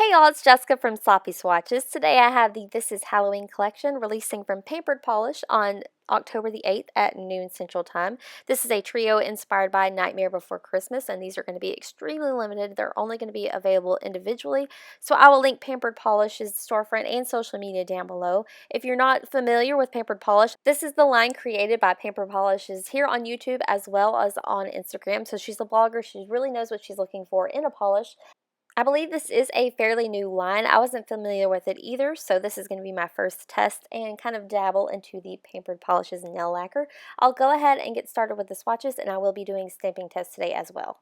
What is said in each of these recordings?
Hey y'all, it's Jessica from Sloppy Swatches. Today I have the This Is Halloween collection releasing from Pampered Polish on October the 8th at noon Central Time. This is a trio inspired by Nightmare Before Christmas, and these are going to be extremely limited. They're only going to be available individually, so I will link Pampered Polish's storefront and social media down below. If you're not familiar with Pampered Polish, this is the line created by Pampered Polishes here on YouTube as well as on Instagram. So she's a blogger. She really knows what she's looking for in a polish. I believe this is a fairly new line. I wasn't familiar with it either, so this is going to be my first test and kind of dabble into the Pampered Polishes Nail Lacquer. I'll go ahead and get started with the swatches, and I will be doing stamping tests today as well.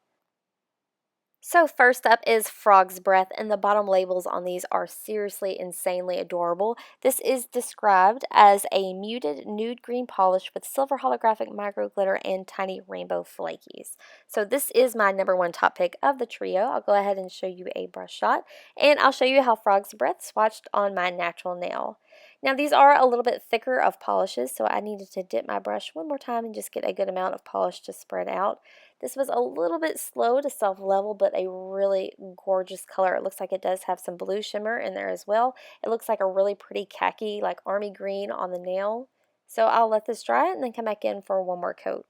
So first up is Frog's Breath, and the bottom labels on these are seriously insanely adorable. This is described as a muted nude green polish with silver holographic micro glitter and tiny rainbow flakies. So this is my #1 top pick of the trio. I'll go ahead and show you a brush shot, and I'll show you how Frog's Breath swatched on my natural nail. Now these are a little bit thicker of polishes, so I needed to dip my brush one more time and just get a good amount of polish to spread out. This was a little bit slow to self-level, but a really gorgeous color. It looks like it does have some blue shimmer in there as well. It looks like a really pretty khaki, like army green on the nail. So I'll let this dry and then come back in for one more coat.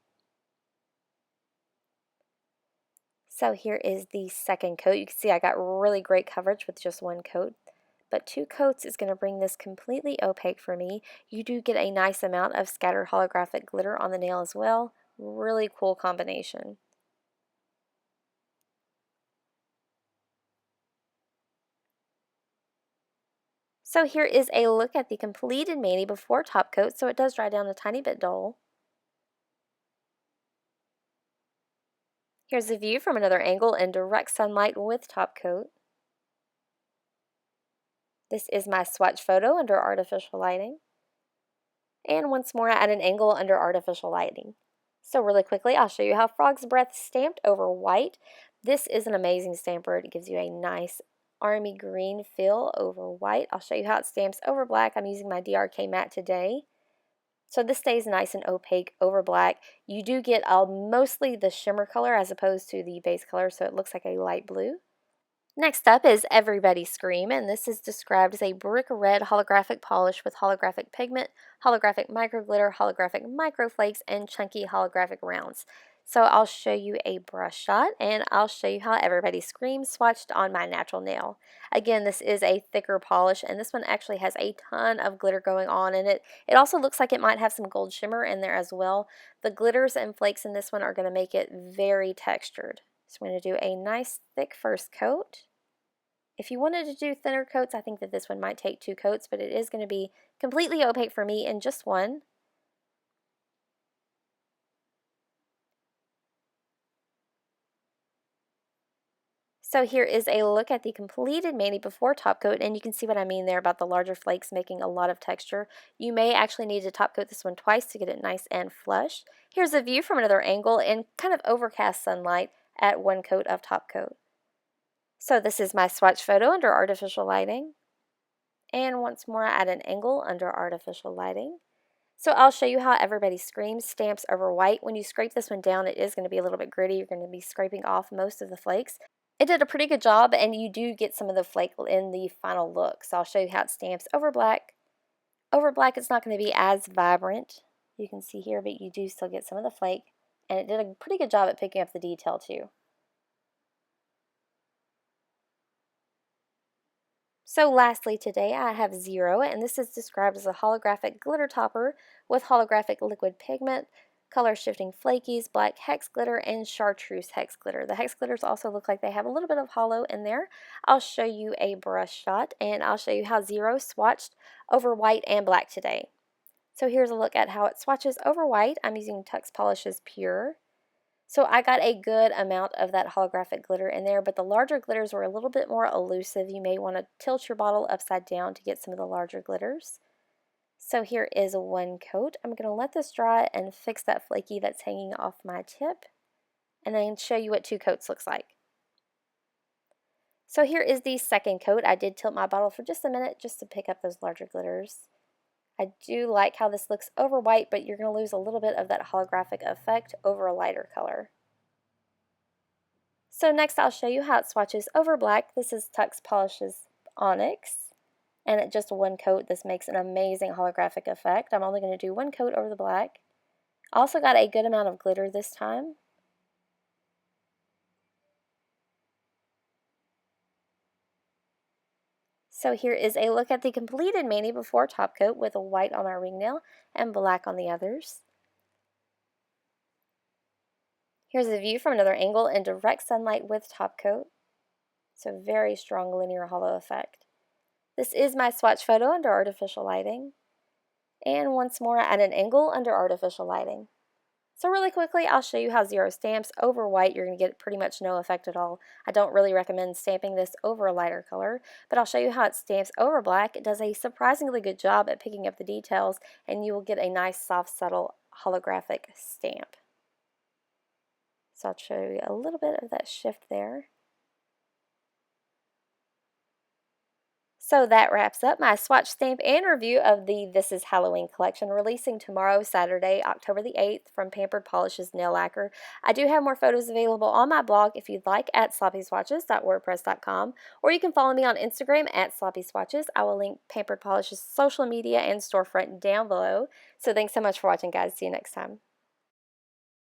So here is the second coat. You can see I got really great coverage with just one coat. But 2 coats is going to bring this completely opaque for me. You do get a nice amount of scattered holographic glitter on the nail as well. Really cool combination. So here is a look at the completed mani before top coat, so it does dry down a tiny bit dull. Here's a view from another angle in direct sunlight with top coat. This is my swatch photo under artificial lighting. And once more at an angle under artificial lighting. So really quickly, I'll show you how Frog's Breath stamped over white. This is an amazing stamper. It gives you a nice army green feel over white. I'll show you how it stamps over black. I'm using my DRK matte today. So this stays nice and opaque over black. You do get mostly the shimmer color as opposed to the base color, so it looks like a light blue. Next up is Everybody Scream, and this is described as a brick red holographic polish with holographic pigment, holographic micro glitter, holographic micro flakes, and chunky holographic rounds. So I'll show you a brush shot, and I'll show you how Everybody Scream swatched on my natural nail. Again, this is a thicker polish, and this one actually has a ton of glitter going on in it. It also looks like it might have some gold shimmer in there as well. The glitters and flakes in this one are going to make it very textured. So I'm going to do a nice thick first coat. If you wanted to do thinner coats, I think that this one might take 2 coats, but it is going to be completely opaque for me in just one. So here is a look at the completed mani before top coat, and you can see what I mean there about the larger flakes making a lot of texture. You may actually need to top coat this one twice to get it nice and flush. Here's a view from another angle in kind of overcast sunlight at 1 coat of top coat. So this is my swatch photo under artificial lighting. And once more at an angle under artificial lighting. So I'll show you how Everybody Screams stamps over white. When you scrape this one down, it is going to be a little bit gritty. You're going to be scraping off most of the flakes. It did a pretty good job, and you do get some of the flake in the final look. So I'll show you how it stamps over black. Over black, it's not going to be as vibrant. You can see here, but you do still get some of the flake. And it did a pretty good job at picking up the detail too. So lastly today I have Zero, and this is described as a holographic glitter topper with holographic liquid pigment, color shifting flakies, black hex glitter, and chartreuse hex glitter. The hex glitters also look like they have a little bit of hollow in there. I'll show you a brush shot, and I'll show you how Zero swatched over white and black today. So here's a look at how it swatches over white. I'm using Tux Polishes Pure. So I got a good amount of that holographic glitter in there, but the larger glitters were a little bit more elusive. You may want to tilt your bottle upside down to get some of the larger glitters. So here is 1 coat. I'm going to let this dry and fix that flaky that's hanging off my tip, and then show you what 2 coats looks like. So here is the second coat. I did tilt my bottle for just a minute just to pick up those larger glitters. I do like how this looks over white, but you're going to lose a little bit of that holographic effect over a lighter color. So next I'll show you how it swatches over black. This is Tux Polishes onyx. And at just one coat, this makes an amazing holographic effect. I'm only going to do one coat over the black. Also got a good amount of glitter this time. So here is a look at the completed mani before top coat with a white on my ring nail and black on the others. Here's a view from another angle in direct sunlight with top coat. So very strong linear hollow effect. This is my swatch photo under artificial lighting. And once more at an angle under artificial lighting. So really quickly, I'll show you how zero stamps over white. You're going to get pretty much no effect at all. I don't really recommend stamping this over a lighter color, but I'll show you how it stamps over black. It does a surprisingly good job at picking up the details, and you will get a nice, soft, subtle holographic stamp. So I'll show you a little bit of that shift there. So that wraps up my swatch stamp and review of the This Is Halloween collection, releasing tomorrow, Saturday, October the 8th, from Pampered Polishes Nail Lacquer. I do have more photos available on my blog if you'd like at sloppyswatches.wordpress.com, or you can follow me on Instagram at sloppyswatches. I will link Pampered Polishes social media and storefront down below. So thanks so much for watching, guys. See you next time.